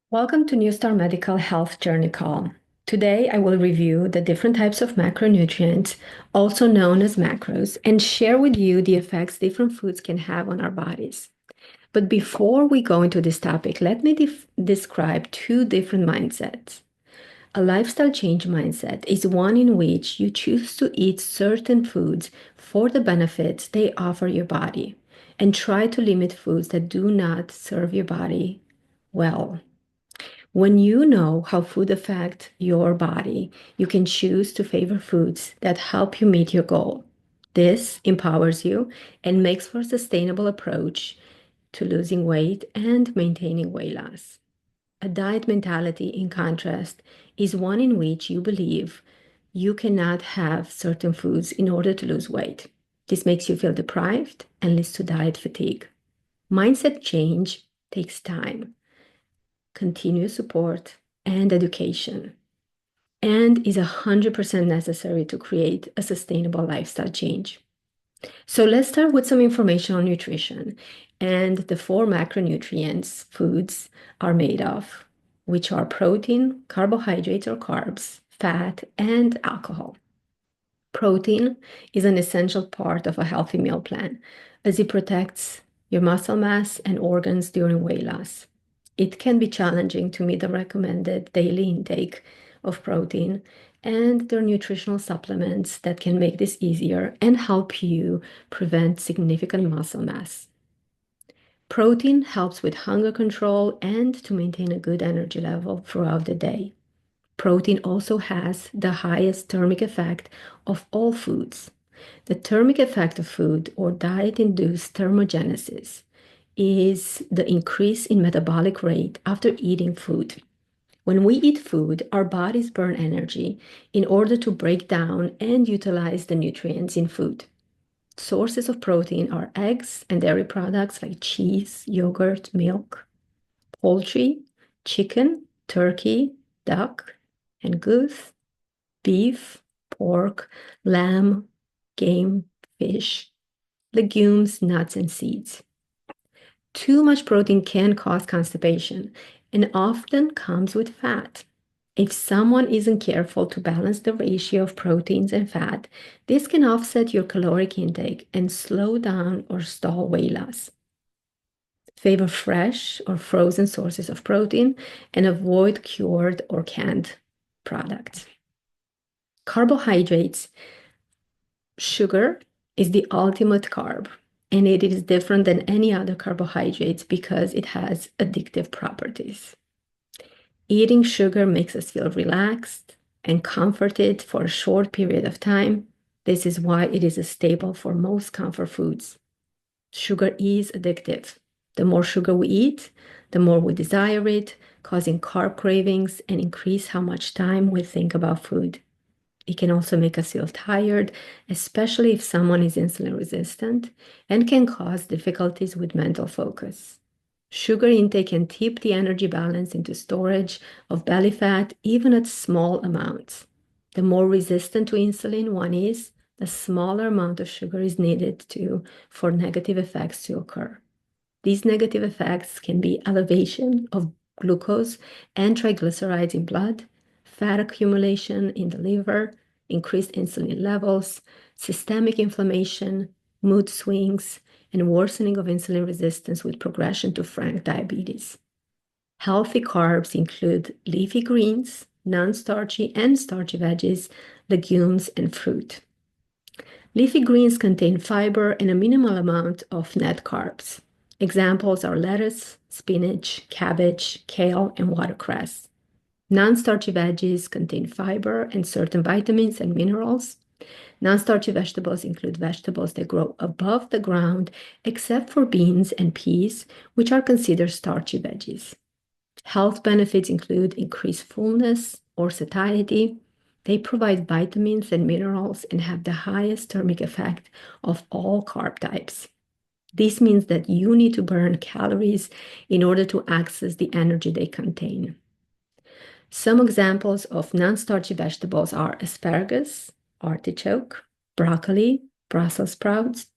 Welcome to New Star Medical Health Journey Call. Today, I will review the different types of macronutrients, also known as macros, and share with you the effects different foods can have on our bodies. But before we go into this topic, let me describe two different mindsets. A lifestyle change mindset is one in which you choose to eat certain foods for the benefits they offer your body and try to limit foods that do not serve your body well. When you know how food affects your body, you can choose to favor foods that help you meet your goal. This empowers you and makes for a sustainable approach to losing weight and maintaining weight loss. A diet mentality, in contrast, is one in which you believe you cannot have certain foods in order to lose weight. This makes you feel deprived and leads to diet fatigue. Mindset change takes time, continuous support, and education, and is 100% necessary to create a sustainable lifestyle change. So let's start with some information on nutrition and the four macronutrients foods are made of, which are protein, carbohydrates or carbs, fat, and alcohol. Protein is an essential part of a healthy meal plan as it protects your muscle mass and organs during weight loss. It can be challenging to meet the recommended daily intake of protein, and there are nutritional supplements that can make this easier and help you prevent significant muscle mass. Protein helps with hunger control and to maintain a good energy level throughout the day. Protein also has the highest thermic effect of all foods. The thermic effect of food or diet-induced thermogenesis is the increase in metabolic rate after eating food. When we eat food, our bodies burn energy in order to break down and utilize the nutrients in food. Sources of protein are eggs and dairy products like cheese, yogurt, milk, poultry, chicken, turkey, duck, and goose, beef, pork, lamb, game, fish, legumes, nuts, and seeds. Too much protein can cause constipation and often comes with fat. If someone isn't careful to balance the ratio of proteins and fat, this can offset your caloric intake and slow down or stall weight loss. Favor fresh or frozen sources of protein and avoid cured or canned products. Carbohydrates, sugar is the ultimate carb, and it is different than any other carbohydrates because it has addictive properties. Eating sugar makes us feel relaxed and comforted for a short period of time. This is why it is a staple for most comfort foods. Sugar is addictive. The more sugar we eat, the more we desire it, causing carb cravings and increase how much time we think about food. It can also make us feel tired, especially if someone is insulin resistant, and can cause difficulties with mental focus. Sugar intake can tip the energy balance into storage of belly fat, even at small amounts. The more resistant to insulin one is, the smaller amount of sugar is needed for negative effects to occur. These negative effects can be elevation of glucose and triglycerides in blood, fat accumulation in the liver, increased insulin levels, systemic inflammation, mood swings, and worsening of insulin resistance with progression to frank diabetes. Healthy carbs include leafy greens, non-starchy and starchy veggies, legumes, and fruit. Leafy greens contain fiber and a minimal amount of net carbs. Examples are lettuce, spinach, cabbage, kale, and watercress. Non-starchy veggies contain fiber and certain vitamins and minerals. Non-starchy vegetables include vegetables that grow above the ground, except for beans and peas, which are considered starchy veggies. Health benefits include increased fullness or satiety. They provide vitamins and minerals and have the highest thermic effect of all carb types. This means that you need to burn calories in order to access the energy they contain. Some examples of non-starchy vegetables are asparagus, artichoke, broccoli, Brussels sprouts,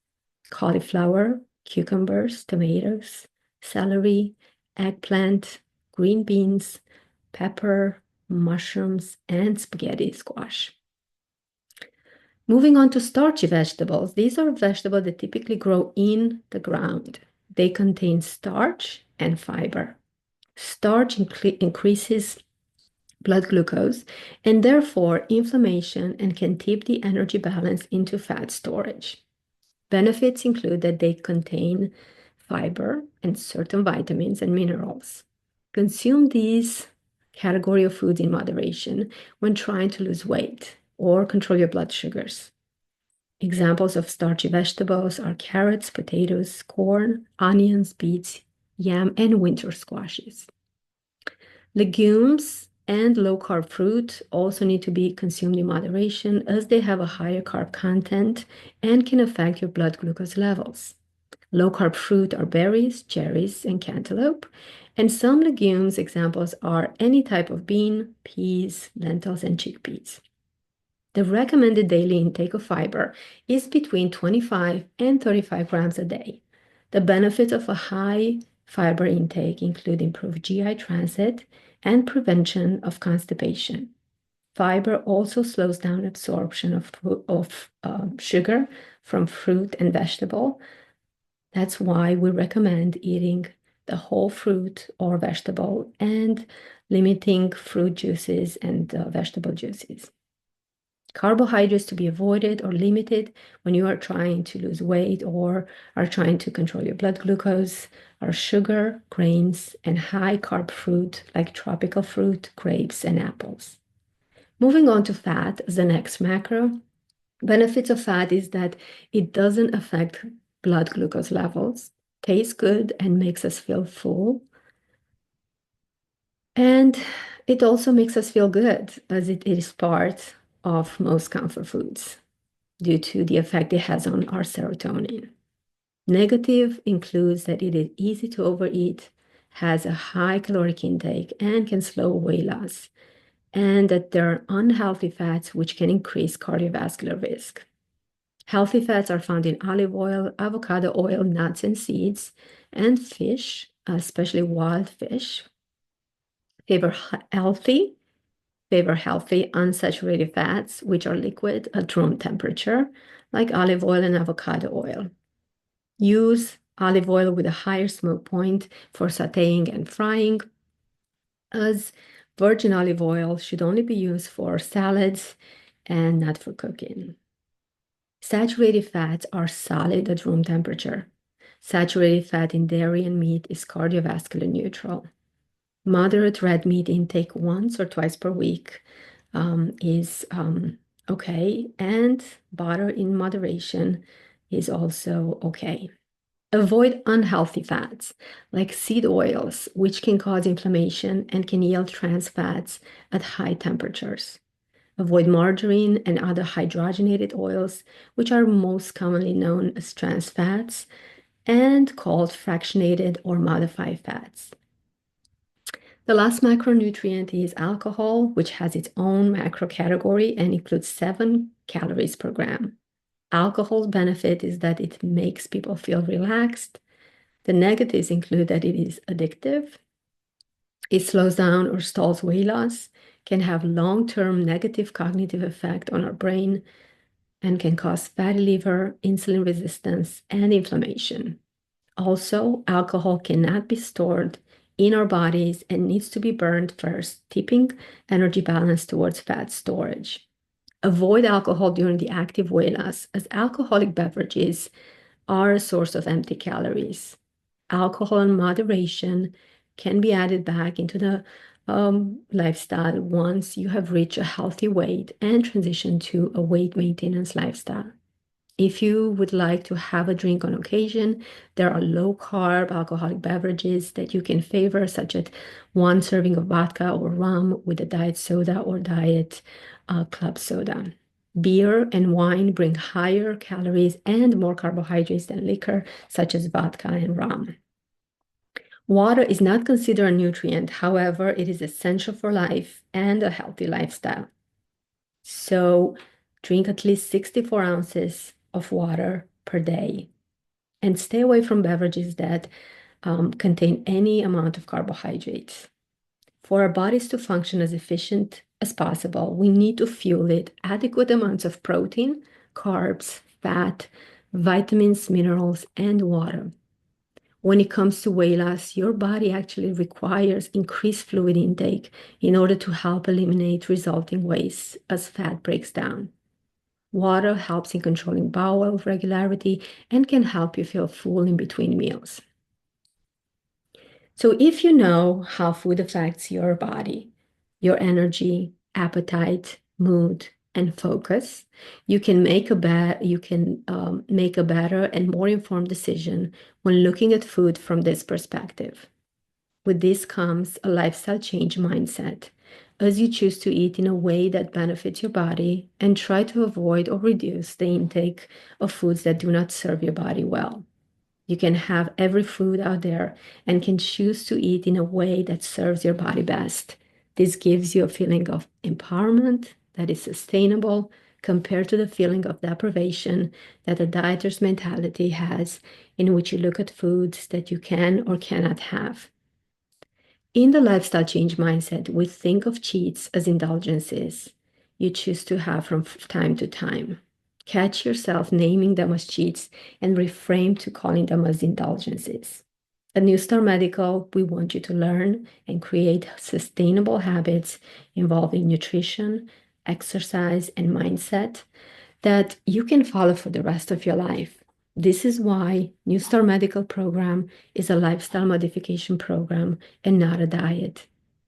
cauliflower, cucumbers, tomatoes, celery, eggplant, green beans, pepper, mushrooms, and spaghetti squash. Moving on to starchy vegetables, these are vegetables that typically grow in the ground. They contain starch and fiber. Starch increases blood glucose and therefore inflammation and can tip the energy balance into fat storage. Benefits include that they contain fiber and certain vitamins and minerals. Consume these category of foods in moderation when trying to lose weight or control your blood sugars. Examples of starchy vegetables are carrots, potatoes, corn, onions, beets, yam, and winter squashes. Legumes and low-carb fruit also need to be consumed in moderation as they have a higher carb content and can affect your blood glucose levels. Low-carb fruit are berries, cherries, and cantaloupe, and some legumes examples are any type of bean, peas, lentils, and chickpeas. The recommended daily intake of fiber is between 25 and 35 grams a day. The benefits of a high fiber intake include improved GI transit and prevention of constipation. Fiber also slows down absorption of sugar from fruit and vegetable. That's why we recommend eating the whole fruit or vegetable and limiting fruit juices and vegetable juices. Carbohydrates to be avoided or limited when you are trying to lose weight or are trying to control your blood glucose are sugar, grains, and high carb fruit like tropical fruit, grapes, and apples. Moving on to fat as the next macro. Benefits of fat is that it doesn't affect blood glucose levels, tastes good, and makes us feel full. And it also makes us feel good as it is part of most comfort foods due to the effect it has on our serotonin. Negative includes that it is easy to overeat, has a high caloric intake, and can slow weight loss, and that there are unhealthy fats which can increase cardiovascular risk. Healthy fats are found in olive oil, avocado oil, nuts and seeds, and fish, especially wild fish. Favor healthy unsaturated fats, which are liquid at room temperature, like olive oil and avocado oil. Use olive oil with a higher smoke point for sauteing and frying, as virgin olive oil should only be used for salads and not for cooking. Saturated fats are solid at room temperature. Saturated fat in dairy and meat is cardiovascular neutral. Moderate red meat intake once or twice per week is okay, and butter in moderation is also okay. Avoid unhealthy fats like seed oils, which can cause inflammation and can yield trans fats at high temperatures. Avoid margarine and other hydrogenated oils, which are most commonly known as trans fats and called fractionated or modified fats. The last macronutrient is alcohol, which has its own macro category and includes 7 calories per gram. Alcohol's benefit is that it makes people feel relaxed. The negatives include that it is addictive, it slows down or stalls weight loss, can have long-term negative cognitive effect on our brain, and can cause fatty liver, insulin resistance, and inflammation. Also, alcohol cannot be stored in our bodies and needs to be burned first, tipping energy balance towards fat storage. Avoid alcohol during the active weight loss, as alcoholic beverages are a source of empty calories. Alcohol in moderation can be added back into the lifestyle once you have reached a healthy weight and transition to a weight maintenance lifestyle. If you would like to have a drink on occasion, there are low-carb alcoholic beverages that you can favor, such as 1 serving of vodka or rum with a diet soda or diet club soda. Beer and wine bring higher calories and more carbohydrates than liquor, such as vodka and rum. Water is not considered a nutrient. However, it is essential for life and a healthy lifestyle. So drink at least 64 ounces of water per day and stay away from beverages that contain any amount of carbohydrates. For our bodies to function as efficient as possible, we need to fuel it adequate amounts of protein, carbs, fat, vitamins, minerals, and water. When it comes to weight loss, your body actually requires increased fluid intake in order to help eliminate resulting waste as fat breaks down. Water helps in controlling bowel regularity and can help you feel full in between meals. So if you know how food affects your body, your energy, appetite, mood, and focus, you can make make a better and more informed decision when looking at food from this perspective. With this comes a lifestyle change mindset, as you choose to eat in a way that benefits your body and try to avoid or reduce the intake of foods that do not serve your body well. You can have every food out there and can choose to eat in a way that serves your body best. This gives you a feeling of empowerment that is sustainable compared to the feeling of deprivation that a dieter's mentality has, in which you look at foods that you can or cannot have. In the lifestyle change mindset, we think of cheats as indulgences you choose to have from time to time. Catch yourself naming them as cheats and reframe to calling them as indulgences. At New Star Medical, we want you to learn and create sustainable habits involving nutrition, exercise, and mindset that you can follow for the rest of your life. This is why New Star Medical Program is a lifestyle modification program and not a diet.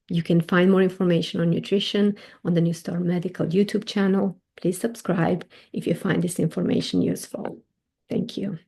You can find more information on nutrition on the New Star Medical YouTube channel. Please subscribe if you find this information useful. Thank you.